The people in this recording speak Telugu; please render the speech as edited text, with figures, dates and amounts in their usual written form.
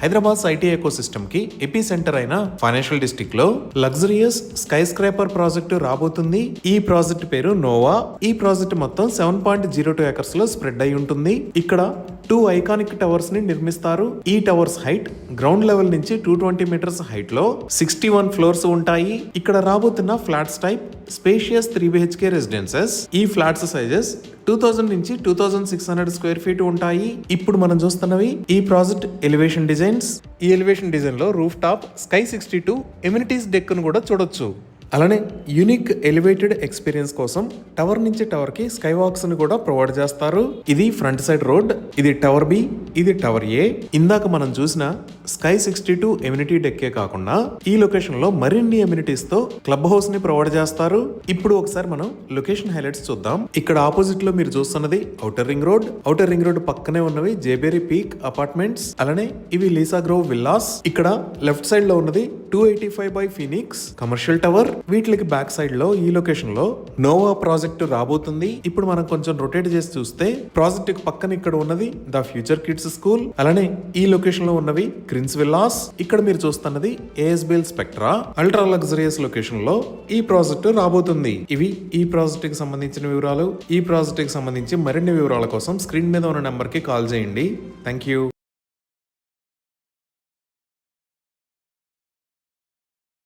హైదరాబాద్ ఐటీ ఎకోసిస్టమ్ కి ఎపీ సెంటర్ అయిన ఫైనాన్షియల్ డిస్ట్రిక్ట్ లో లగ్జరియస్ స్కై స్క్రాపర్ ప్రాజెక్టు రాబోతుంది. ఈ ప్రాజెక్ట్ పేరు నోవా. ఈ ప్రాజెక్ట్ మొత్తం 7.02 ఎకర్స్ లో స్ప్రెడ్ అయి ఉంటుంది. ఇక్కడ 2 ఐకానిక్ టవర్స్ ని నిర్మిస్తారు. ఈ టవర్స్ హైట్ గ్రౌండ్ లెవెల్ నుంచి 220 మీటర్స్ హైట్ లో 61 ఫ్లోర్స్ ఉంటాయి. ఇక్కడ రాబోతున్న flats type spacious 3 BHK residences. ఈ ఫ్లాట్స్ సైజెస్ 2000 నుంచి 2600 స్క్వేర్ ఫీట్ ఉంటాయి. ఇప్పుడు మనం చూస్తున్నవి ఈ ప్రాజెక్ట్ ఎలివేషన్ డిజైన్స్. ఈ ఎలివేషన్ డిజైన్ లో roof top sky 62 amenities deck ను కూడా చూడొచ్చు. అలానే యూనిక్ ఎలివేటెడ్ ఎక్స్పీరియన్స్ కోసం టవర్ నుంచి టవర్ కి స్కై వాక్స్ ని కూడా ప్రొవైడ్ చేస్తారు. ఇది ఫ్రంట్ సైడ్ రోడ్, ఇది టవర్ బి, ఇది టవర్ ఏ. ఇందాక మనం చూసిన స్కై 62 ఎమ్యూనిటీ డెక్కే కాకుండా ఈ లొకేషన్ లో మరిన్ని ఎమ్యూనిటీస్ తో క్లబ్ హౌస్ ని ప్రొవైడ్ చేస్తారు. ఇప్పుడు ఒకసారి మనం లొకేషన్ హైలైట్స్ చూద్దాం. ఇక్కడ ఆపోజిట్ లో మీరు చూస్తున్నది outer ring road. Outer ring road పక్కనే ఉన్నవి జేబేరీ పీక్ అపార్ట్మెంట్స్. అలానే ఇవి లీసా గ్రోవ్ విల్లాస్. ఇక్కడ లెఫ్ట్ సైడ్ లో ఉన్నది 285 బై ఫీనిక్స్ కమర్షియల్ టవర్. వీటికి బ్యాక్ సైడ్ లో ఈ లొకేషన్ లో నోవా ప్రాజెక్ట్ రాబోతుంది. ఇప్పుడు మనం కొంచెం రొటేట్ చేసి చూస్తే ప్రాజెక్ట్ పక్కన ఇక్కడ ఉన్నది ద ఫ్యూచర్ కిడ్స్ స్కూల్. అలానే ఈ లొకేషన్ లో ఉన్నవి క్రిన్స్ విల్లాస్. ఇక్కడ మీరు చూస్తున్నది ASBL spectra. Ultra luxurious location లో ఈ ప్రాజెక్ట్ రాబోతుంది. ఇవి ఈ ప్రాజెక్ట్ కి సంబంధించిన వివరాలు. ఈ ప్రాజెక్ట్ కి సంబంధించి మరిన్ని వివరాల కోసం స్క్రీన్ మీద ఉన్న నెంబర్ కి కాల్ చేయండి. Thank you.